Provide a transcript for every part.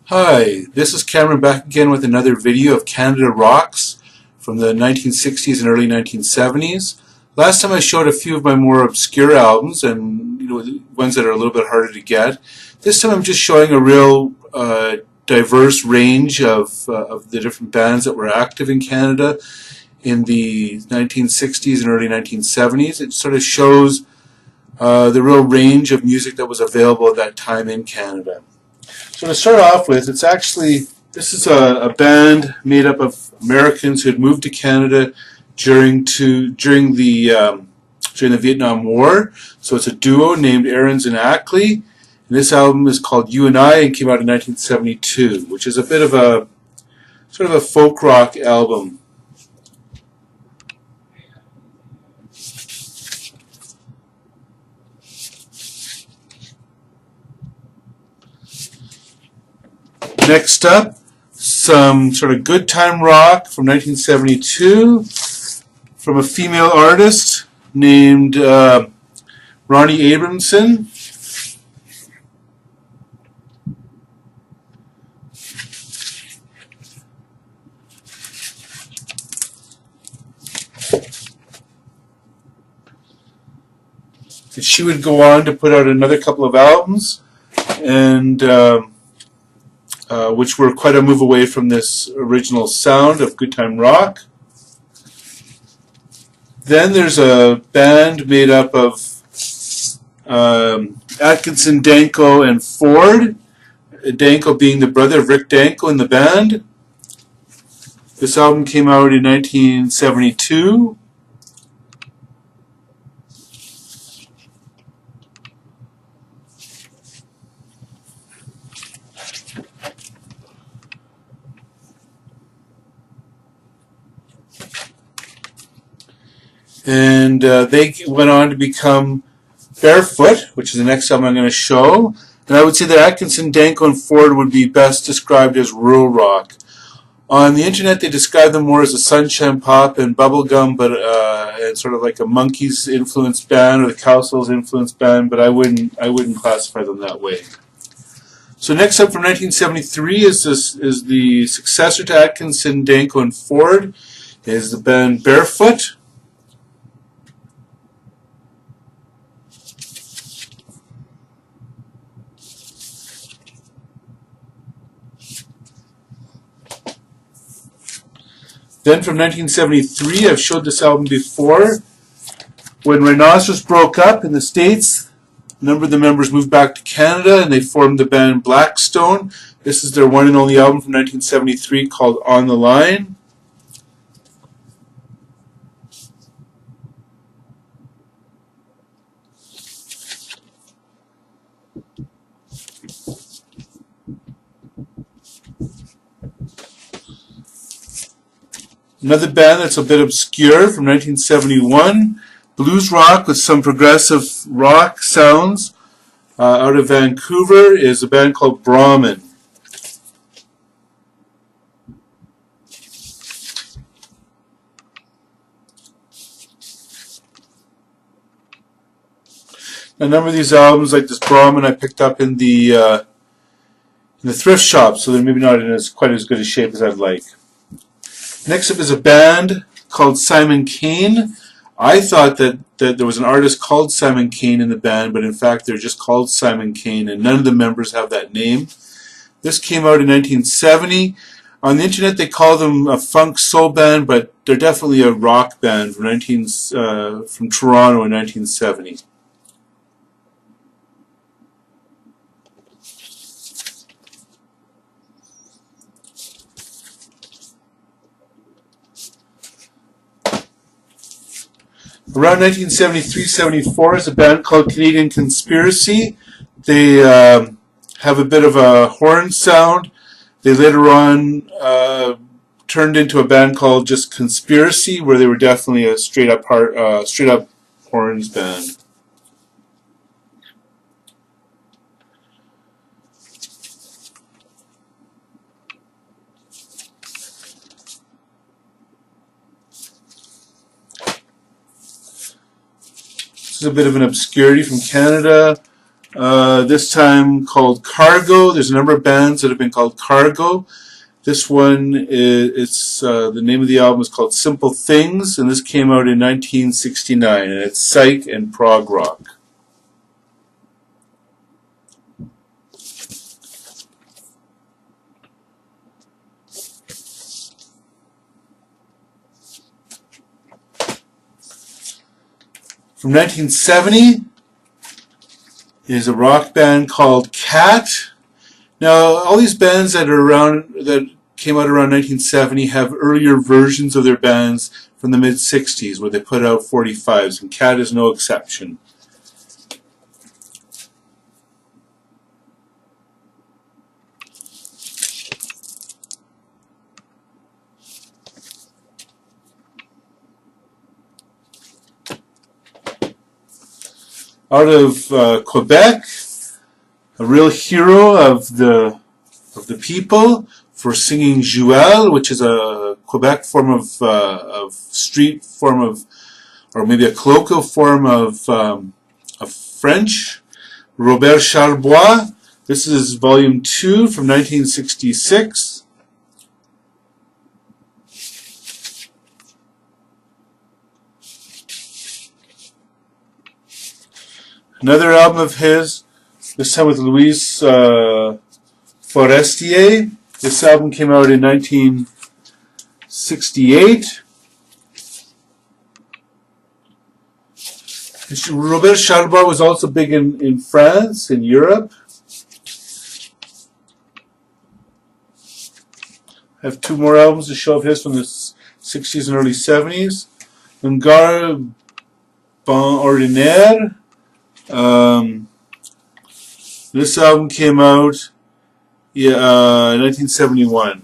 Hi, this is Cameron back again with another video of Canada Rocks from the 1960s and early 1970s. Last time I showed a few of my more obscure albums and ones that are a little bit harder to get. This time I'm just showing a real diverse range of the different bands that were active in Canada in the 1960s and early 1970s. It sort of shows the real range of music that was available at that time in Canada. So to start off with, this is a band made up of Americans who had moved to Canada during the Vietnam War. So it's a duo named Ahrens and Ackley. And this album is called You and I and came out in 1972, which is a bit of a sort of a folk rock album. Next up, some sort of good time rock from 1972 from a female artist named Ronnie Abramson. And she would go on to put out another couple of albums, and which were quite a move away from this original sound of good time rock. Then there's a band made up of Atkinson, Danko, and Ford. Danko being the brother of Rick Danko in the band. This album came out in 1972. And they went on to become Barefoot, which is the next album I'm going to show. And I would say that Atkinson, Danko, and Ford would be best described as rural rock. On the internet, they describe them more as a sunshine pop and bubblegum, but and sort of like a Monkees influenced band or the Cowsills influenced band. But I wouldn't classify them that way. So next up from 1973 is the successor to Atkinson, Danko, and Ford is the band Barefoot. Then from 1973, I've showed this album before. When Rhinoceros broke up in the States, a number of the members moved back to Canada and they formed the band Blackstone. This is their one and only album from 1973 called On the Line. Another band that's a bit obscure from 1971, blues rock with some progressive rock sounds out of Vancouver, is a band called Brahmin. A number of these albums, like this Brahmin, I picked up in the thrift shop, so they're maybe not in quite as good a shape as I'd like. Next up is a band called Simon Kane. I thought that there was an artist called Simon Kane in the band, but in fact they're just called Simon Kane, and none of the members have that name. This came out in 1970. On the internet they call them a funk soul band, but they're definitely a rock band from Toronto in 1970. Around 1973-74 is a band called Canadian Conspiracy. They have a bit of a horn sound. They later on turned into a band called just Conspiracy, where they were definitely a straight up horns band. This is a bit of an obscurity from Canada. this time called Cargo. There's a number of bands that have been called Cargo. This one is the name of the album is called Simple Things, and this came out in 1969, and it's psych and prog rock. From 1970 is a rock band called Cat. Now, all these bands that came out around 1970 have earlier versions of their bands from the mid-60s where they put out 45s, and Cat is no exception. Out of Quebec, a real hero of the people for singing joual, which is a Quebec form of street form of, or maybe a colloquial form of French. Robert Charlebois. This is volume 2 from 1966. Another album of his, this time with Louise Forestier. This album came out in 1968. Robert Charlebois was also big in France, in Europe. I have 2 more albums to show of his from the 60s and early 70s. Un gars bon ordinaire. This album came out in 1971.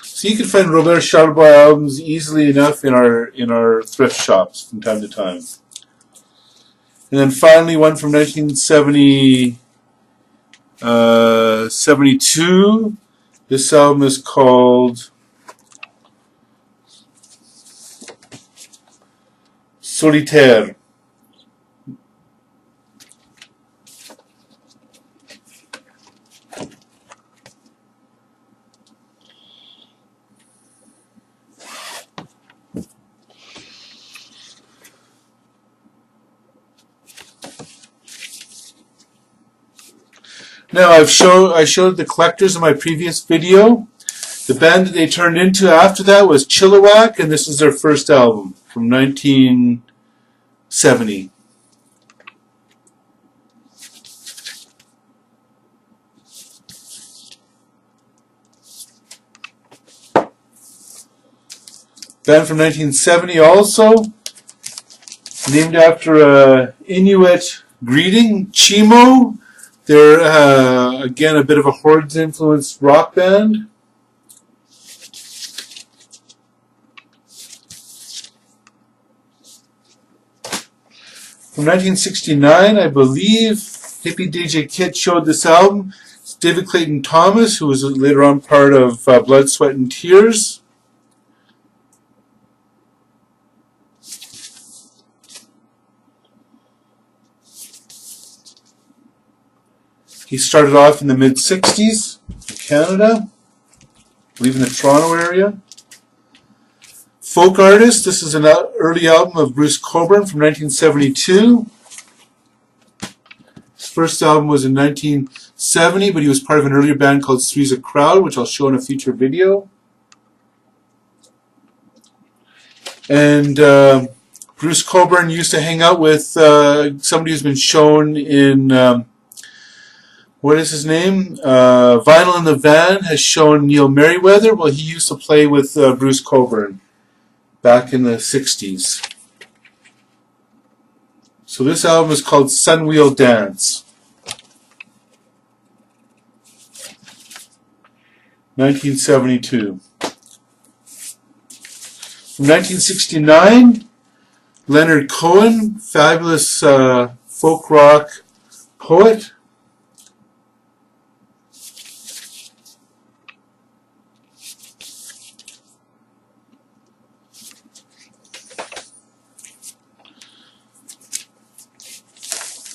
So you can find Robert Charlebois albums easily enough in our thrift shops from time to time. And then finally one from 1972. This album is called Solitaire. Now I showed the collectors in my previous video. The band that they turned into after that was Chilliwack, and this is their first album from 1970. Band from 1970 also, named after a Inuit greeting, Chimo. They're again a bit of a Hordes influenced rock band. From 1969, I believe, Hippydjkit showed this album. It's David Clayton Thomas, who was later on part of Blood, Sweat and Tears. He started off in the mid-60s in Canada, I believe in the Toronto area. Folk artist, this is an early album of Bruce Cockburn from 1972. His first album was in 1970, but he was part of an earlier band called Three's a Crowd, which I'll show in a future video. And Bruce Cockburn used to hang out with somebody who's been shown in... what is his name? Vinyl in the Van has shown Neil Merriweather. Well, he used to play with Bruce Cockburn back in the 60s. So this album is called Sunwheel Dance. 1972. From 1969, Leonard Cohen, fabulous folk rock poet.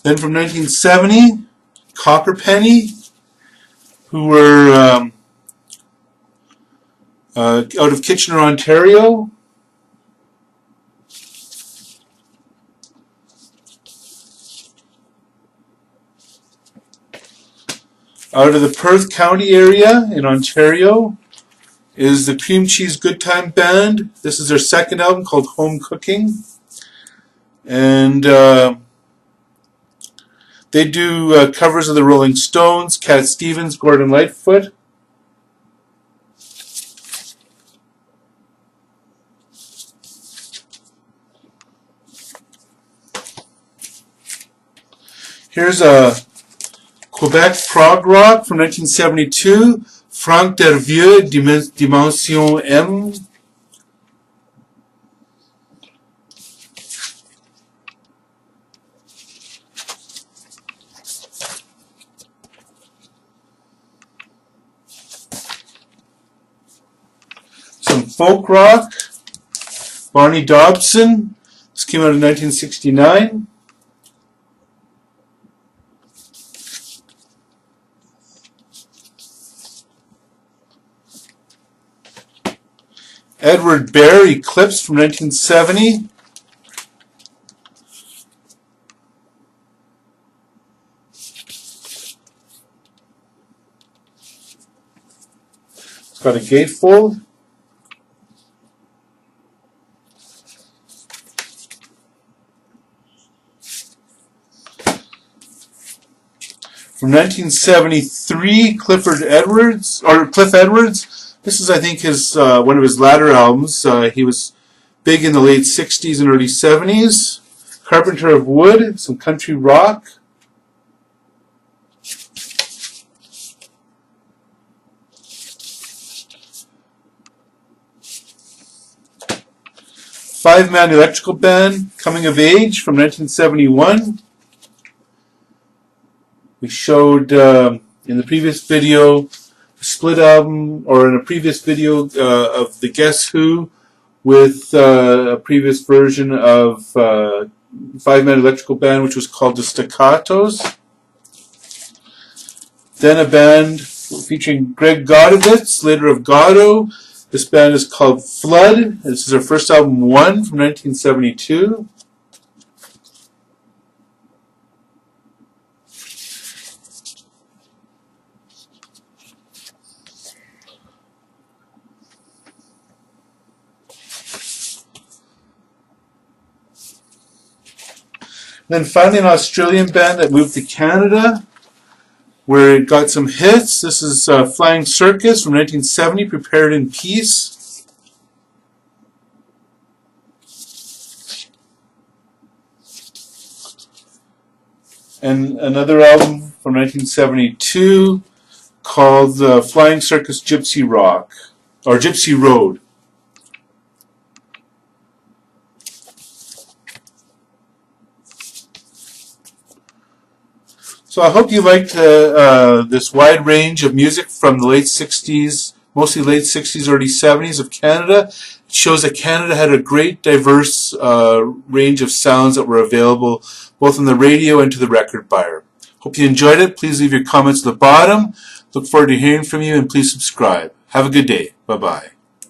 Then from 1970, Copperpenny, who were out of Kitchener, Ontario. Out of the Perth County area in Ontario is the Cream Cheese Good Time Band. This is their second album called Home Cooking. And they do covers of the Rolling Stones, Cat Stevens, Gordon Lightfoot. Here's a Quebec prog rock from 1972, Franck Dervieux, Dimension M. Some folk rock, Barney Dobson. This came out in 1969. Edward Bear, Eclipse from 1970. It's got a gatefold. From 1973, Cliff Edwards. This is, I think, his one of his latter albums. He was big in the late 60s and early 70s. Carpenter of Wood, some country rock. Five-man electrical band, Coming of Age from 1971. We showed in the previous video a split album, or in a previous video of the Guess Who with a previous version of Five-Man Electrical Band, which was called the Staccatos. Then a band featuring Greg Godovitz, later of Goddo. This band is called Flood. This is their first album, One, from 1972. Then finally an Australian band that moved to Canada, where it got some hits. This is Flying Circus from 1970, Prepared in Peace. And another album from 1972 called Flying Circus Gypsy Rock, or Gypsy Road. So I hope you liked this wide range of music from the late 60s, mostly late 60s, early 70s of Canada. It shows that Canada had a great diverse range of sounds that were available both on the radio and to the record buyer. Hope you enjoyed it. Please leave your comments at the bottom. Look forward to hearing from you, and please subscribe. Have a good day. Bye-bye.